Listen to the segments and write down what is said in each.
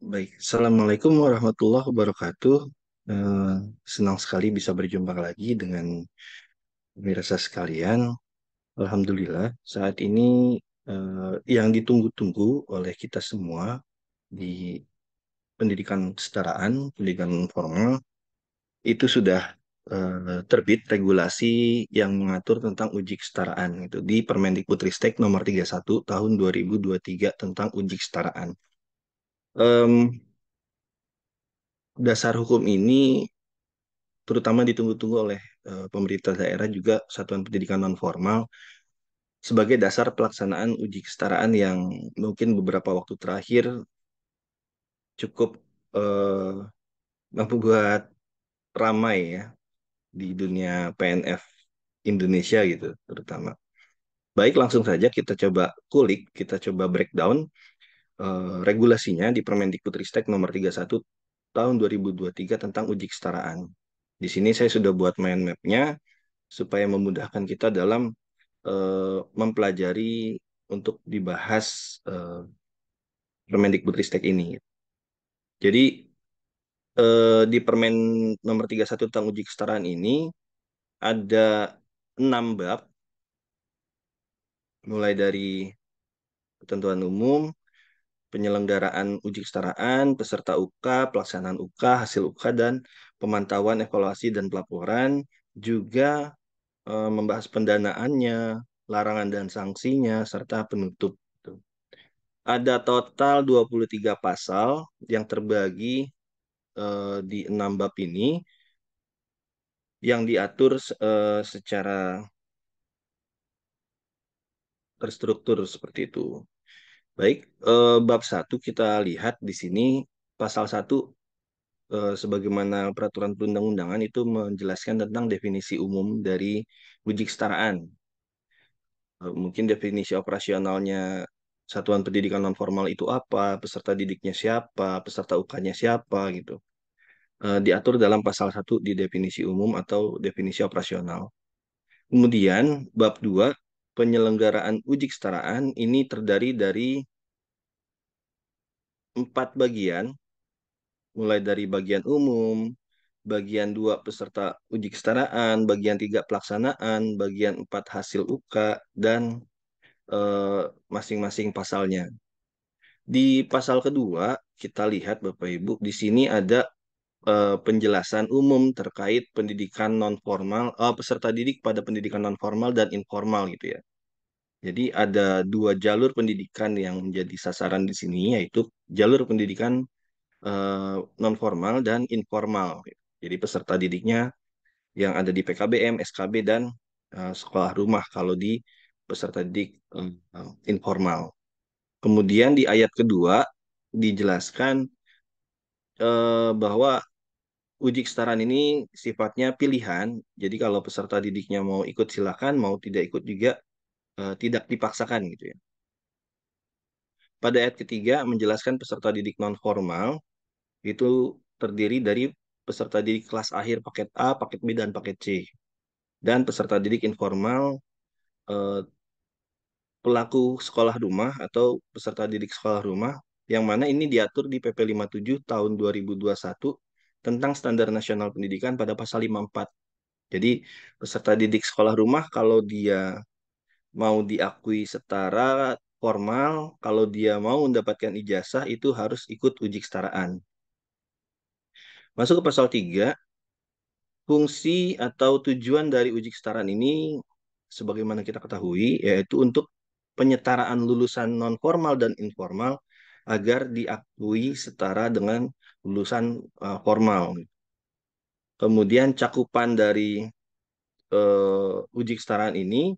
Baik, Assalamualaikum warahmatullahi wabarakatuh. Eh, Senang sekali bisa berjumpa lagi dengan pemirsa sekalian. Alhamdulillah, saat ini yang ditunggu-tunggu oleh kita semua di pendidikan kesetaraan, pendidikan formal, itu sudah terbit regulasi yang mengatur tentang uji kesetaraan itu di Permendikbudristek nomor 31 tahun 2023 tentang uji kesetaraan. Em, Dasar hukum ini terutama ditunggu-tunggu oleh pemerintah daerah juga satuan pendidikan non formal sebagai dasar pelaksanaan uji kesetaraan yang mungkin beberapa waktu terakhir cukup eh, membuat ramai ya di dunia PNF Indonesia gitu terutama. Baik, langsung saja kita coba kulik, kita coba breakdown regulasinya di Permendikbudristek nomor 31 tahun 2023 tentang uji kesetaraan. Di sini saya sudah buat mind map-nya supaya memudahkan kita dalam mempelajari untuk dibahas Permendikbudristek ini. Jadi di Permen nomor 31 tentang uji kesetaraan ini ada 6 bab, mulai dari ketentuan umum, penyelenggaraan uji kesetaraan, peserta UK, pelaksanaan UK, hasil UK, dan pemantauan, evaluasi, dan pelaporan, juga membahas pendanaannya, larangan dan sanksinya, serta penutup. Ada total 23 pasal yang terbagi di 6 bab ini yang diatur secara terstruktur seperti itu. Baik, bab satu kita lihat di sini pasal satu sebagaimana peraturan perundang-undangan itu menjelaskan tentang definisi umum dari uji kesetaraan. Mungkin definisi operasionalnya satuan pendidikan non formal itu apa, peserta didiknya siapa, peserta UK-nya siapa gitu. Diatur dalam pasal satu di definisi umum atau definisi operasional. Kemudian bab 2 penyelenggaraan uji kesetaraan ini terdiri dari 4 bagian, mulai dari bagian umum, bagian 2 peserta uji kesetaraan, bagian 3 pelaksanaan, bagian 4 hasil UK, dan eh, masing-masing pasalnya. Di pasal kedua, kita lihat Bapak Ibu, di sini ada penjelasan umum terkait pendidikan non formal, peserta didik pada pendidikan non formal dan informal gitu ya. Jadi ada dua jalur pendidikan yang menjadi sasaran di sini, yaitu jalur pendidikan non formal dan informal. Jadi peserta didiknya yang ada di PKBM, SKB, dan sekolah rumah kalau di peserta didik informal. Kemudian di ayat kedua dijelaskan bahwa uji kesetaraan ini sifatnya pilihan. Jadi kalau peserta didiknya mau ikut silakan, mau tidak ikut juga tidak dipaksakan gitu ya. Pada ayat ketiga menjelaskan peserta didik non formal itu terdiri dari peserta didik kelas akhir paket A, paket B, dan paket C. Dan peserta didik informal eh, pelaku sekolah rumah atau peserta didik sekolah rumah yang mana ini diatur di PP 57 tahun 2021 tentang Standar Nasional Pendidikan pada pasal 54. Jadi peserta didik sekolah rumah kalau dia mau diakui setara formal, kalau dia mau mendapatkan ijazah itu harus ikut uji kesetaraan. Masuk ke pasal 3, fungsi atau tujuan dari uji kesetaraan ini sebagaimana kita ketahui yaitu untuk penyetaraan lulusan non formal dan informal agar diakui setara dengan lulusan formal. Kemudian cakupan dari uji kesetaraan ini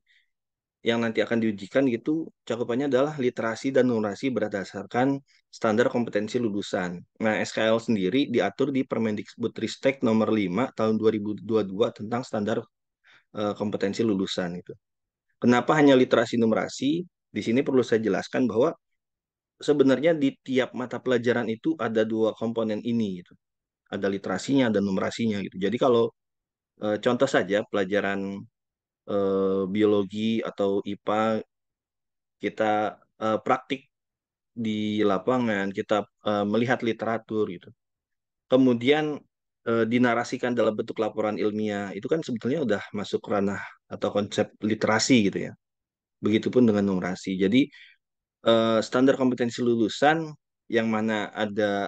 yang nanti akan diujikan gitu cakupannya adalah literasi dan numerasi berdasarkan standar kompetensi lulusan. Nah, SKL sendiri diatur di Permendikbudristek nomor 5 tahun 2022 tentang standar kompetensi lulusan itu. Kenapa hanya literasi numerasi? Di sini perlu saya jelaskan bahwa sebenarnya di tiap mata pelajaran itu ada dua komponen ini gitu. Ada literasinya dan numerasinya gitu. Jadi kalau contoh saja pelajaran biologi atau IPA kita praktik di lapangan, kita melihat literatur gitu. Kemudian dinarasikan dalam bentuk laporan ilmiah, itu kan sebetulnya udah masuk ranah atau konsep literasi gitu ya. Begitupun dengan numerasi. Jadi standar kompetensi lulusan yang mana ada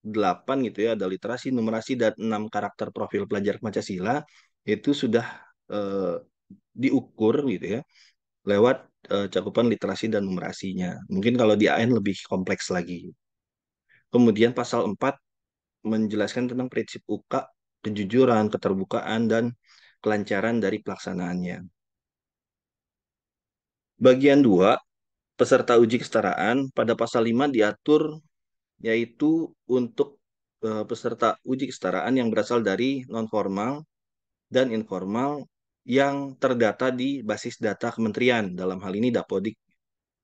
8 gitu ya, ada literasi, numerasi, dan 6 karakter profil pelajar Pancasila, itu sudah eh, diukur gitu ya, lewat cakupan literasi dan numerasinya. Mungkin kalau di AN lebih kompleks lagi. Kemudian pasal 4 menjelaskan tentang prinsip UK, kejujuran, keterbukaan, dan kelancaran dari pelaksanaannya. Bagian 2 peserta uji kesetaraan, pada pasal 5 diatur yaitu untuk peserta uji kesetaraan yang berasal dari non-formal dan informal yang terdata di basis data kementerian, dalam hal ini Dapodik,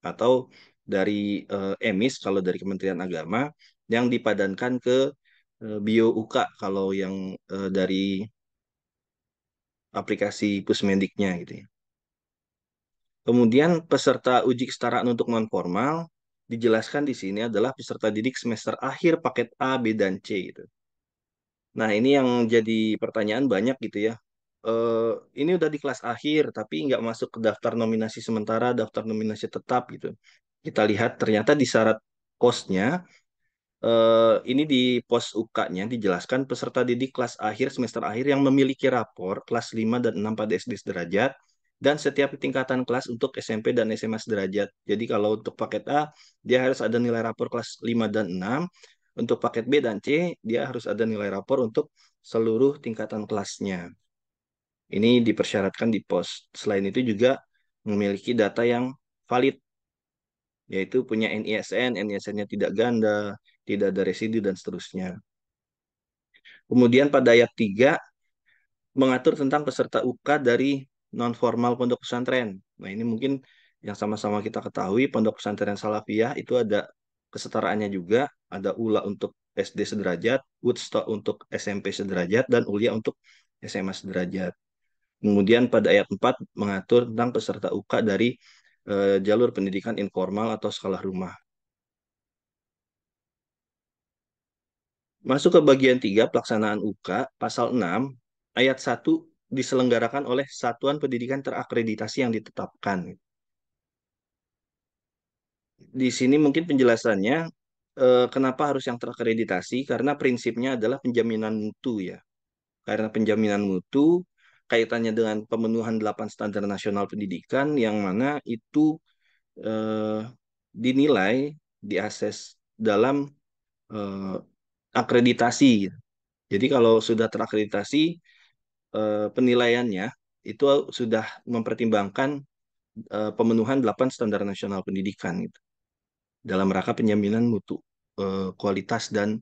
atau dari EMIS kalau dari Kementerian Agama, yang dipadankan ke Bio UK kalau yang dari aplikasi Pusmediknya gitu ya. Kemudian peserta uji kesetaraan untuk non formal dijelaskan di sini adalah peserta didik semester akhir paket A, B, dan C gitu. Nah, ini yang jadi pertanyaan banyak gitu ya. Eh, ini udah di kelas akhir, tapi nggak masuk ke daftar nominasi sementara, daftar nominasi tetap gitu. Kita lihat ternyata di syarat kosnya, ini di pos UK-nya dijelaskan peserta didik kelas akhir semester akhir yang memiliki rapor kelas 5 dan 6 pada SD sederajat dan setiap tingkatan kelas untuk SMP dan SMA sederajat. Jadi kalau untuk paket A dia harus ada nilai rapor kelas 5 dan 6. Untuk paket B dan C dia harus ada nilai rapor untuk seluruh tingkatan kelasnya. Ini dipersyaratkan di pos. Selain itu juga memiliki data yang valid, yaitu punya NISN, NISN-nya tidak ganda, tidak ada residu, dan seterusnya. Kemudian pada ayat 3 mengatur tentang peserta UK dari non-formal pondok pesantren. Nah, ini mungkin yang sama-sama kita ketahui, pondok pesantren Salafiyah itu ada kesetaraannya juga, ada ULA untuk SD sederajat, Woodstock untuk SMP sederajat, dan ULIA untuk SMA sederajat. Kemudian pada ayat 4 mengatur tentang peserta UK dari jalur pendidikan informal atau sekolah rumah. Masuk ke bagian 3 pelaksanaan UK, pasal 6, ayat 1 diselenggarakan oleh satuan pendidikan terakreditasi yang ditetapkan. Di sini mungkin penjelasannya, kenapa harus yang terakreditasi, karena prinsipnya adalah penjaminan mutu ya. Karena penjaminan mutu kaitannya dengan pemenuhan 8 standar nasional pendidikan yang mana itu eh, dinilai, diakses dalam eh, akreditasi. Jadi kalau sudah terakreditasi, penilaiannya itu sudah mempertimbangkan pemenuhan 8 standar nasional pendidikan gitu, dalam rangka penjaminan mutu, kualitas dan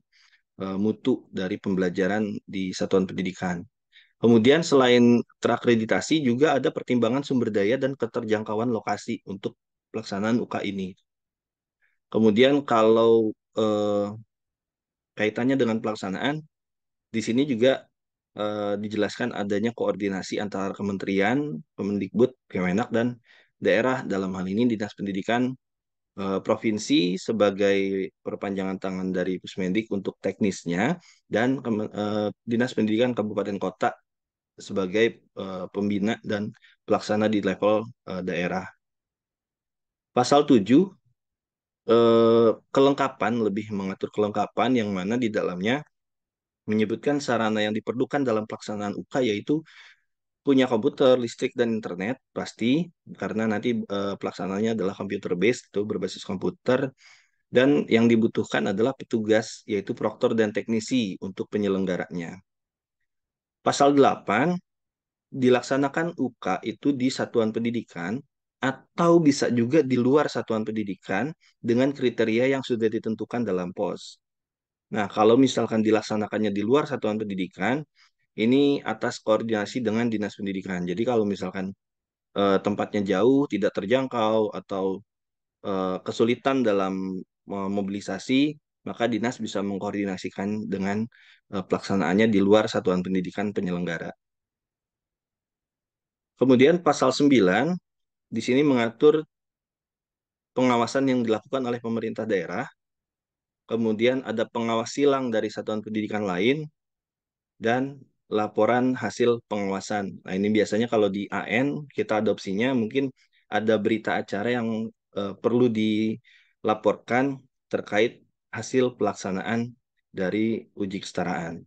mutu dari pembelajaran di satuan pendidikan. Kemudian selain terakreditasi juga ada pertimbangan sumber daya dan keterjangkauan lokasi untuk pelaksanaan UK ini. Kemudian kalau eh, kaitannya dengan pelaksanaan, di sini juga dijelaskan adanya koordinasi antara kementerian, Kemendikbud, Kemenak, dan daerah, dalam hal ini Dinas Pendidikan provinsi sebagai perpanjangan tangan dari Pusmendik untuk teknisnya, dan Dinas Pendidikan Kabupaten Kota sebagai pembina dan pelaksana di level daerah. Pasal 7 kelengkapan, lebih mengatur kelengkapan yang mana di dalamnya menyebutkan sarana yang diperlukan dalam pelaksanaan UK, yaitu punya komputer, listrik, dan internet pasti, karena nanti pelaksanaannya adalah computer based, itu berbasis komputer, dan yang dibutuhkan adalah petugas, yaitu proktor dan teknisi untuk penyelenggaranya. Pasal 8 dilaksanakan UK itu di satuan pendidikan atau bisa juga di luar satuan pendidikan dengan kriteria yang sudah ditentukan dalam POS. Nah, kalau misalkan dilaksanakannya di luar satuan pendidikan, ini atas koordinasi dengan dinas pendidikan. Jadi kalau misalkan tempatnya jauh, tidak terjangkau, atau kesulitan dalam mobilisasi, maka dinas bisa mengkoordinasikan dengan pelaksanaannya di luar satuan pendidikan penyelenggara. Kemudian pasal 9 di sini mengatur pengawasan yang dilakukan oleh pemerintah daerah, kemudian ada pengawas silang dari satuan pendidikan lain, dan laporan hasil pengawasan. Nah, ini biasanya kalau di AN kita adopsinya mungkin ada berita acara yang perlu dilaporkan terkait hasil pelaksanaan dari uji kesetaraan.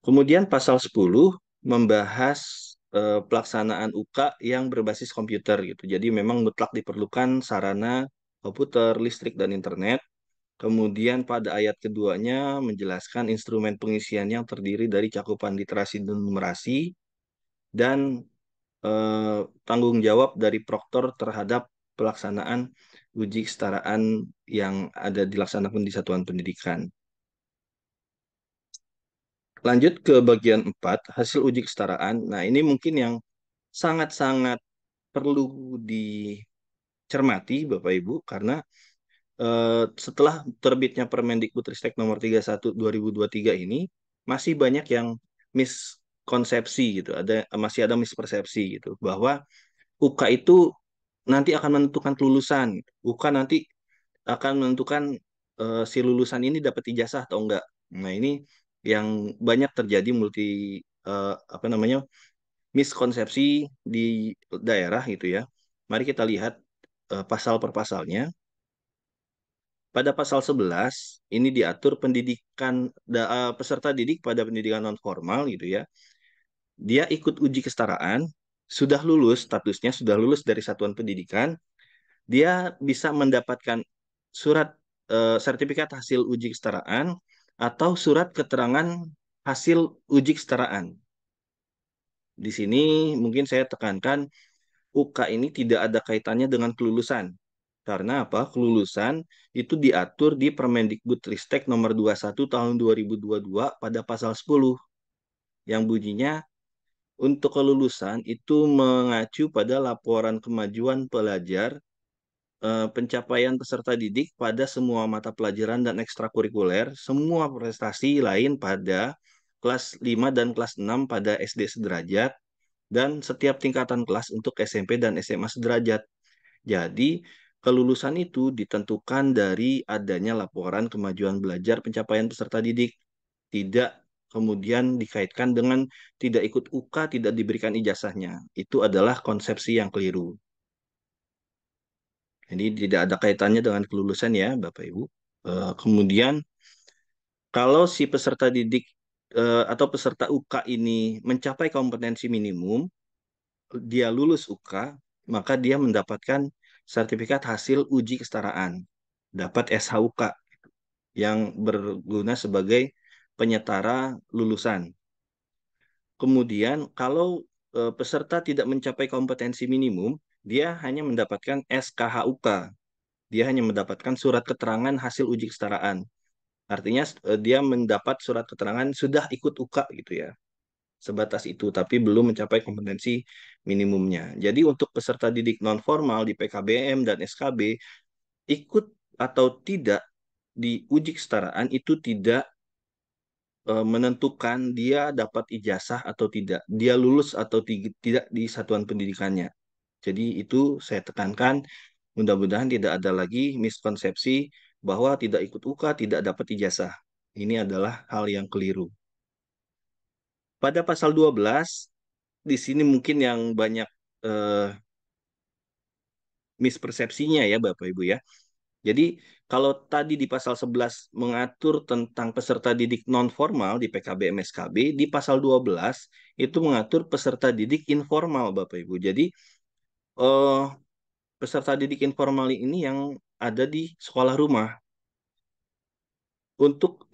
Kemudian pasal 10 membahas pelaksanaan UK yang berbasis komputer gitu. Jadi memang mutlak diperlukan sarana komputer, listrik, dan internet. Kemudian pada ayat keduanya menjelaskan instrumen pengisian yang terdiri dari cakupan literasi dan numerasi dan tanggung jawab dari proktor terhadap pelaksanaan uji kesetaraan yang ada dilaksanakan di satuan pendidikan. Lanjut ke bagian 4, hasil uji kesetaraan. Nah, ini mungkin yang sangat-sangat perlu dicermati Bapak Ibu karena setelah terbitnya Permendikbudristek nomor 31 2023 ini masih banyak yang miskonsepsi gitu. Masih ada mispersepsi gitu bahwa UK itu nanti akan menentukan kelulusan. UK nanti akan menentukan si lulusan ini dapat ijazah atau enggak. Nah, ini yang banyak terjadi apa namanya miskonsepsi di daerah gitu ya. Mari kita lihat pasal per pasalnya. Pada pasal 11 ini diatur peserta didik pada pendidikan non formal gitu ya. Dia ikut uji kesetaraan, sudah lulus statusnya sudah lulus dari satuan pendidikan, dia bisa mendapatkan surat sertifikat hasil uji kesetaraan atau surat keterangan hasil uji kesetaraan. Di sini mungkin saya tekankan UK ini tidak ada kaitannya dengan kelulusan. Karena apa? Kelulusan itu diatur di Permendikbudristek nomor 21 tahun 2022 pada pasal 10 yang bunyinya untuk kelulusan itu mengacu pada laporan kemajuan pelajar, pencapaian peserta didik pada semua mata pelajaran dan ekstrakurikuler, semua prestasi lain pada kelas 5 dan kelas 6 pada SD sederajat, dan setiap tingkatan kelas untuk SMP dan SMA sederajat. Jadi, kelulusan itu ditentukan dari adanya laporan kemajuan belajar pencapaian peserta didik. Tidak kemudian dikaitkan dengan tidak ikut UK, tidak diberikan ijazahnya. Itu adalah konsepsi yang keliru. Jadi, tidak ada kaitannya dengan kelulusan ya, Bapak Ibu. Kemudian, kalau si peserta didik atau peserta UK ini mencapai kompetensi minimum, dia lulus UK, maka dia mendapatkan sertifikat hasil uji kesetaraan, dapat SHUK yang berguna sebagai penyetara lulusan. Kemudian kalau peserta tidak mencapai kompetensi minimum, dia hanya mendapatkan SKHUK. Dia hanya mendapatkan surat keterangan hasil uji kesetaraan. Artinya dia mendapat surat keterangan sudah ikut UK gitu ya. Sebatas itu, tapi belum mencapai kompetensi minimumnya. Jadi untuk peserta didik non formal di PKBM dan SKB, ikut atau tidak di uji kesetaraan itu tidak menentukan dia dapat ijazah atau tidak, dia lulus atau tidak di satuan pendidikannya. Jadi itu saya tekankan, mudah-mudahan tidak ada lagi miskonsepsi bahwa tidak ikut UK tidak dapat ijazah. Ini adalah hal yang keliru. Pada pasal 12, di sini mungkin yang banyak eh, mispersepsinya ya Bapak Ibu ya. Jadi kalau tadi di pasal 11 mengatur tentang peserta didik non formal di PKB MSKB, di pasal 12 itu mengatur peserta didik informal Bapak Ibu. Jadi eh, peserta didik informal ini yang ada di sekolah rumah. Untuk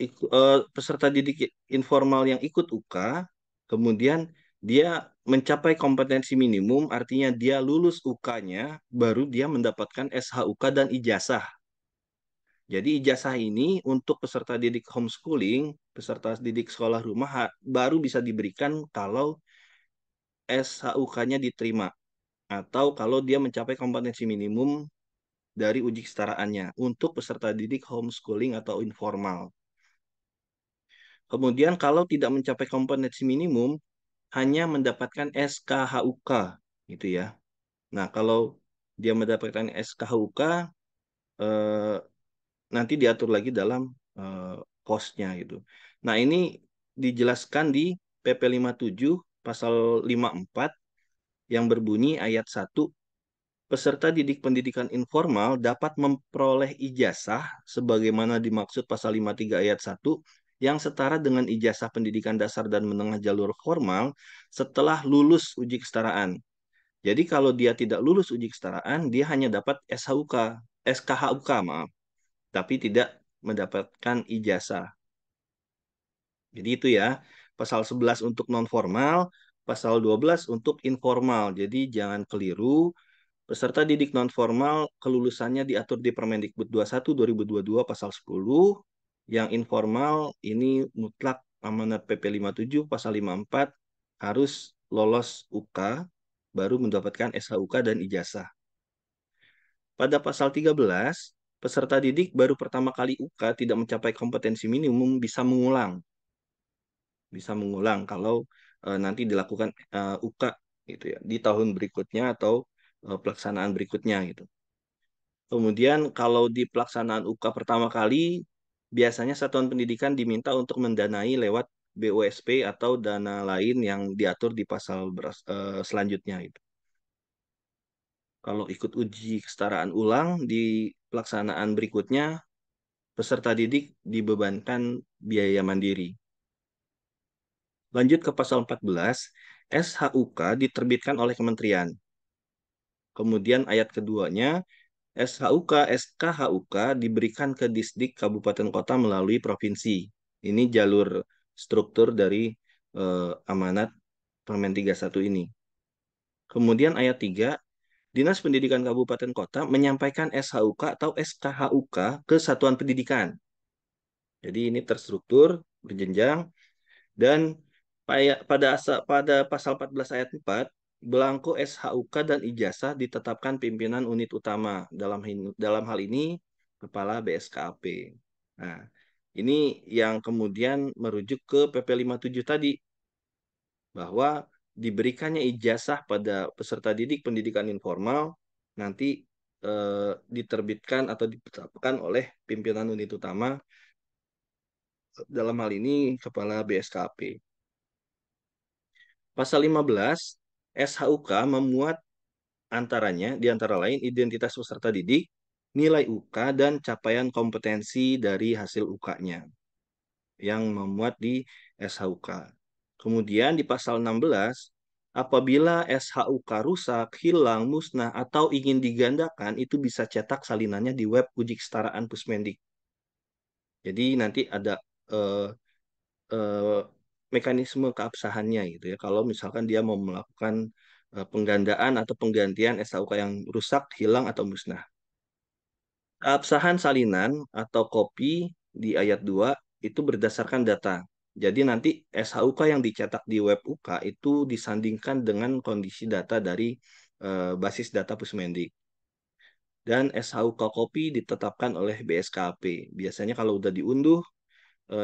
peserta didik informal yang ikut UK, kemudian dia mencapai kompetensi minimum, artinya dia lulus UK-nya, baru dia mendapatkan SHUK dan ijazah. Jadi ijazah ini untuk peserta didik homeschooling, peserta didik sekolah rumah baru bisa diberikan kalau SHUK-nya diterima atau kalau dia mencapai kompetensi minimum dari uji kesetaraannya untuk peserta didik homeschooling atau informal. Kemudian kalau tidak mencapai kompetensi minimum, hanya mendapatkan SKHUK gitu ya. Nah, kalau dia mendapatkan SKHUK, eh, nanti diatur lagi dalam eh, posnya gitu. Nah, ini dijelaskan di PP 57 pasal 54 yang berbunyi ayat 1, peserta didik pendidikan informal dapat memperoleh ijazah sebagaimana dimaksud pasal 53 ayat 1 yang setara dengan ijazah pendidikan dasar dan menengah jalur formal setelah lulus uji kesetaraan. Jadi kalau dia tidak lulus uji kesetaraan, dia hanya dapat SKHUK, maaf, tapi tidak mendapatkan ijazah. Jadi itu ya, pasal 11 untuk non formal, pasal 12 untuk informal. Jadi jangan keliru. Peserta didik non-formal kelulusannya diatur di Permendikbud 21 2022 pasal 10. Yang informal ini mutlak amanat PP 57 pasal 54 harus lolos UK baru mendapatkan SHUK dan ijazah. Pada pasal 13, peserta didik baru pertama kali UK tidak mencapai kompetensi minimum bisa mengulang kalau nanti dilakukan UK gitu ya di tahun berikutnya atau pelaksanaan berikutnya gitu. Kemudian kalau di pelaksanaan UK pertama kali, biasanya satuan pendidikan diminta untuk mendanai lewat BUSP atau dana lain yang diatur di pasal selanjutnya itu. Kalau ikut uji kesetaraan ulang di pelaksanaan berikutnya, peserta didik dibebankan biaya mandiri. Lanjut ke pasal 14, SHUK diterbitkan oleh kementerian. Kemudian ayat keduanya, SHUK, SKHUK diberikan ke Disdik Kabupaten Kota melalui provinsi. Ini jalur struktur dari amanat Permen 31 ini. Kemudian ayat 3, Dinas Pendidikan Kabupaten Kota menyampaikan SHUK atau SKHUK ke Satuan Pendidikan. Jadi ini terstruktur, berjenjang, dan pada pasal 14 ayat 4, belangko SHUK dan ijazah ditetapkan pimpinan unit utama. Dalam hal ini Kepala BSKAP. Nah, ini yang kemudian merujuk ke PP 57 tadi, bahwa diberikannya ijazah pada peserta didik pendidikan informal nanti diterbitkan atau ditetapkan oleh pimpinan unit utama, dalam hal ini Kepala BSKAP. Pasal 15, SHUK memuat di antara lain identitas peserta didik, nilai UK, dan capaian kompetensi dari hasil UK-nya yang memuat di SHUK. Kemudian di pasal 16, apabila SHUK rusak, hilang, musnah, atau ingin digandakan, itu bisa cetak salinannya di web uji kesetaraan Pusmendik. Jadi nanti ada eh, eh, mekanisme keabsahannya gitu ya. Kalau misalkan dia mau melakukan penggandaan atau penggantian SHUK yang rusak, hilang, atau musnah. Keabsahan salinan atau kopi di ayat 2 itu berdasarkan data. Jadi nanti SHUK yang dicetak di web UK itu disandingkan dengan kondisi data dari basis data Pusmendik. Dan SHUK kopi ditetapkan oleh BSKP. Biasanya kalau udah diunduh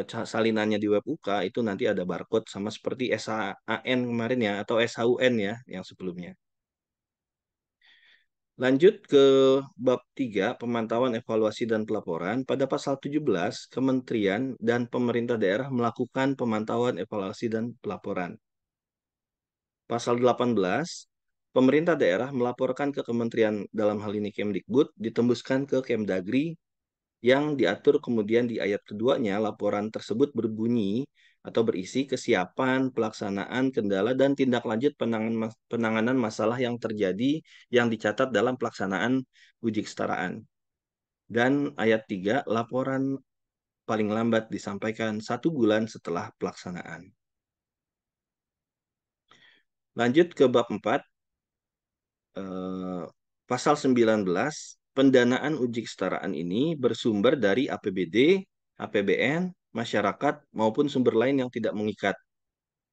salinannya di web UK itu nanti ada barcode sama seperti SHAN kemarin ya atau SHUN ya yang sebelumnya. Lanjut ke bab 3 pemantauan evaluasi dan pelaporan. Pada pasal 17 kementerian dan pemerintah daerah melakukan pemantauan evaluasi dan pelaporan. Pasal 18 pemerintah daerah melaporkan ke kementerian, dalam hal ini Kemdikbud, ditembuskan ke Kemdagri, yang diatur kemudian di ayat keduanya. Laporan tersebut berbunyi atau berisi kesiapan, pelaksanaan, kendala, dan tindak lanjut penanganan masalah yang terjadi yang dicatat dalam pelaksanaan uji kesetaraan. Dan ayat 3, laporan paling lambat disampaikan 1 bulan setelah pelaksanaan. Lanjut ke bab 4, eh, pasal 19, pendanaan uji kesetaraan ini bersumber dari APBD, APBN, masyarakat, maupun sumber lain yang tidak mengikat.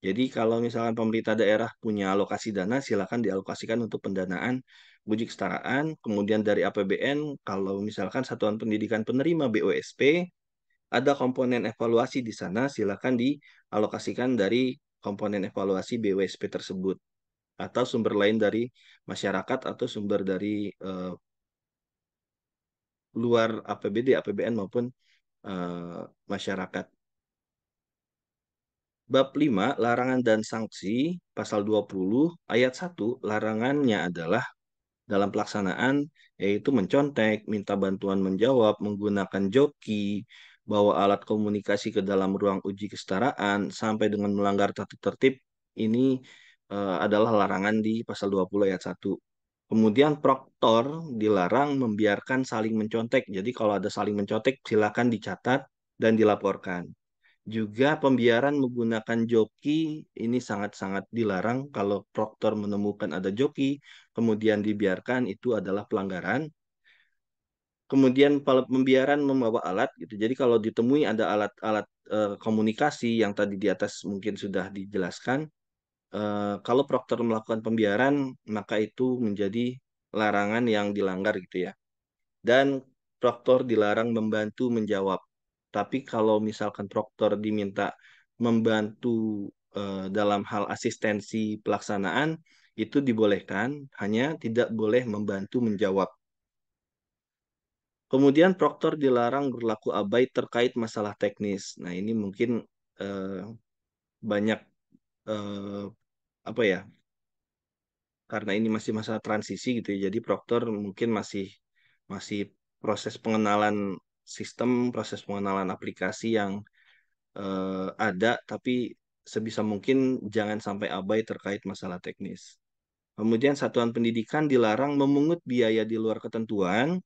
Jadi kalau misalkan pemerintah daerah punya alokasi dana, silakan dialokasikan untuk pendanaan uji kesetaraan. Kemudian dari APBN, kalau misalkan Satuan Pendidikan penerima BOSP, ada komponen evaluasi di sana, silakan dialokasikan dari komponen evaluasi BOSP tersebut. atau sumber lain dari masyarakat atau sumber dari luar APBD, APBN maupun masyarakat. Bab 5 larangan dan sanksi, pasal 20 ayat 1 larangannya adalah dalam pelaksanaan, yaitu mencontek, minta bantuan menjawab, menggunakan joki, bawa alat komunikasi ke dalam ruang uji kesetaraan, sampai dengan melanggar tata tertib, ini adalah larangan di pasal 20 ayat 1. Kemudian proktor dilarang membiarkan saling mencontek. Jadi kalau ada saling mencontek, silakan dicatat dan dilaporkan. Juga pembiaran menggunakan joki ini sangat-sangat dilarang. Kalau proktor menemukan ada joki, kemudian dibiarkan, itu adalah pelanggaran. Kemudian pembiaran membawa alat gitu. Jadi kalau ditemui ada alat-alat komunikasi yang tadi di atas mungkin sudah dijelaskan, kalau proktor melakukan pembiaran, maka itu menjadi larangan yang dilanggar gitu ya. Dan proktor dilarang membantu menjawab. Tapi kalau misalkan proktor diminta membantu dalam hal asistensi pelaksanaan, itu dibolehkan, hanya tidak boleh membantu menjawab. Kemudian proktor dilarang berlaku abai terkait masalah teknis. Nah, ini mungkin eh, banyak eh, apa ya? Karena ini masih masa transisi gitu ya. Jadi proktor mungkin masih masih proses pengenalan sistem, proses pengenalan aplikasi yang ada, tapi sebisa mungkin jangan sampai abai terkait masalah teknis. Kemudian satuan pendidikan dilarang memungut biaya di luar ketentuan,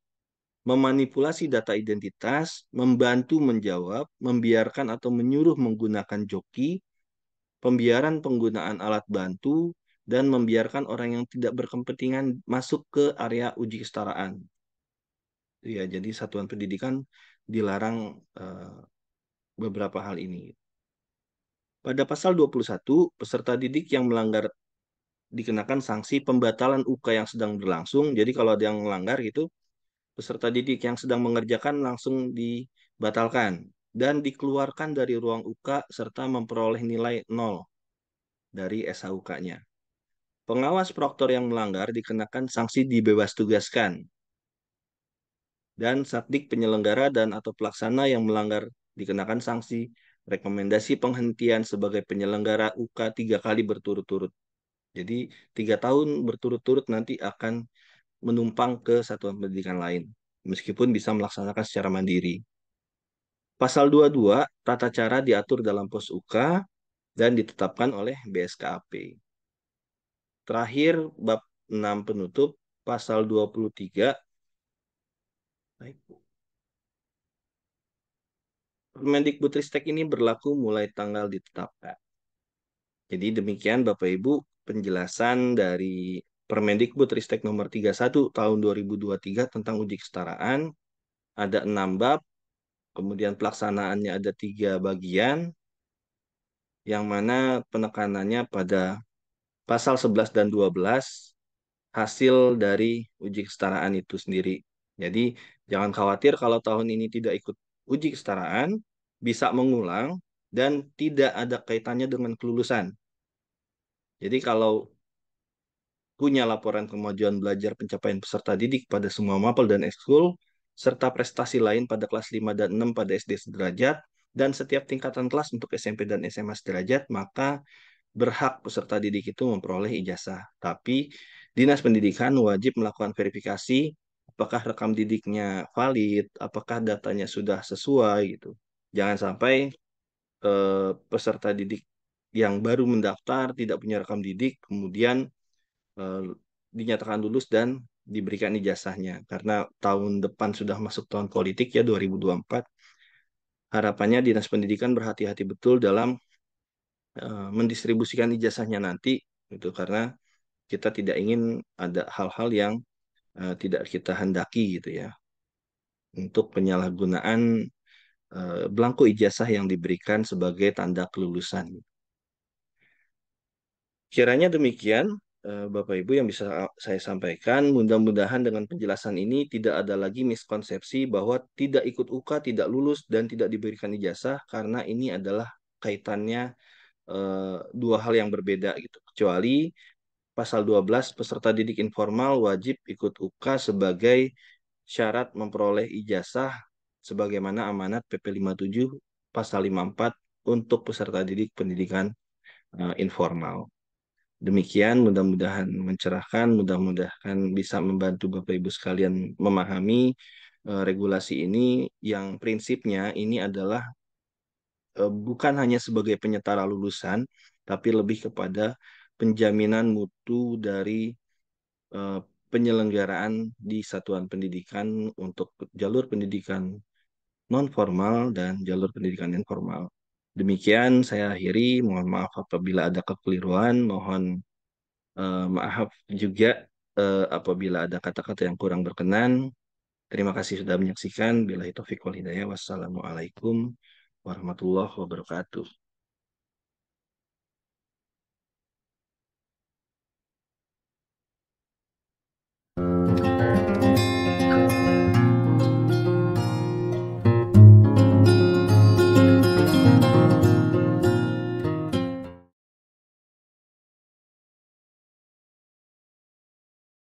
memanipulasi data identitas, membantu menjawab, membiarkan atau menyuruh menggunakan joki, pembiaran penggunaan alat bantu, dan membiarkan orang yang tidak berkepentingan masuk ke area uji kesetaraan. Ya, jadi satuan pendidikan dilarang beberapa hal ini. Pada pasal 21, peserta didik yang melanggar dikenakan sanksi pembatalan UK yang sedang berlangsung. Jadi kalau ada yang melanggar gitu, peserta didik yang sedang mengerjakan langsung dibatalkan dan dikeluarkan dari ruang UK serta memperoleh nilai 0 dari SHUK-nya. Pengawas proktor yang melanggar dikenakan sanksi dibebas tugaskan dan Satdik penyelenggara dan atau pelaksana yang melanggar dikenakan sanksi rekomendasi penghentian sebagai penyelenggara UK 3 kali berturut-turut. Jadi 3 tahun berturut-turut nanti akan menumpang ke satuan pendidikan lain, meskipun bisa melaksanakan secara mandiri. Pasal 22, tata cara diatur dalam pos UK dan ditetapkan oleh BSKAP. Terakhir, bab 6 penutup, pasal 23. Baik. Permendikbudristek ini berlaku mulai tanggal ditetapkan. Jadi demikian Bapak Ibu penjelasan dari Permendikbudristek nomor 31 tahun 2023 tentang uji kesetaraan. Ada 6 bab, kemudian pelaksanaannya ada 3 bagian, yang mana penekanannya pada pasal 11 dan 12 hasil dari uji kesetaraan itu sendiri. Jadi jangan khawatir kalau tahun ini tidak ikut uji kesetaraan, bisa mengulang dan tidak ada kaitannya dengan kelulusan. Jadi kalau punya laporan kemajuan belajar pencapaian peserta didik pada semua mapel dan ekskul, serta prestasi lain pada kelas 5 dan 6 pada SD sederajat, dan setiap tingkatan kelas untuk SMP dan SMA sederajat, maka berhak peserta didik itu memperoleh ijazah. Tapi Dinas Pendidikan wajib melakukan verifikasi apakah rekam didiknya valid, apakah datanya sudah sesuai gitu. Jangan sampai peserta didik yang baru mendaftar tidak punya rekam didik, kemudian eh, dinyatakan lulus dan diberikan ijazahnya. Karena tahun depan sudah masuk tahun politik ya 2024. Harapannya Dinas Pendidikan berhati-hati betul dalam mendistribusikan ijazahnya nanti gitu karena kita tidak ingin ada hal-hal yang tidak kita hendaki gitu ya untuk penyalahgunaan belangko ijazah yang diberikan sebagai tanda kelulusan. Kiranya demikian Bapak Ibu yang bisa saya sampaikan. Mudah-mudahan dengan penjelasan ini tidak ada lagi miskonsepsi bahwa tidak ikut UK, tidak lulus dan tidak diberikan ijazah karena ini adalah kaitannya dua hal yang berbeda gitu. Kecuali Pasal 12, peserta didik informal wajib ikut UK sebagai syarat memperoleh ijazah sebagaimana amanat PP 57 pasal 54 untuk peserta didik pendidikan informal. Demikian, mudah-mudahan mencerahkan, mudah-mudahan bisa membantu Bapak Ibu sekalian memahami regulasi ini yang prinsipnya ini adalah bukan hanya sebagai penyetara lulusan, tapi lebih kepada penjaminan mutu dari eh, penyelenggaraan di satuan pendidikan untuk jalur pendidikan non formal dan jalur pendidikan informal. Demikian saya akhiri. Mohon maaf apabila ada kekeliruan. Mohon maaf juga apabila ada kata-kata yang kurang berkenan. Terima kasih sudah menyaksikan. Billahi taufiq wal hidayah. Wassalamualaikum warahmatullahi wabarakatuh.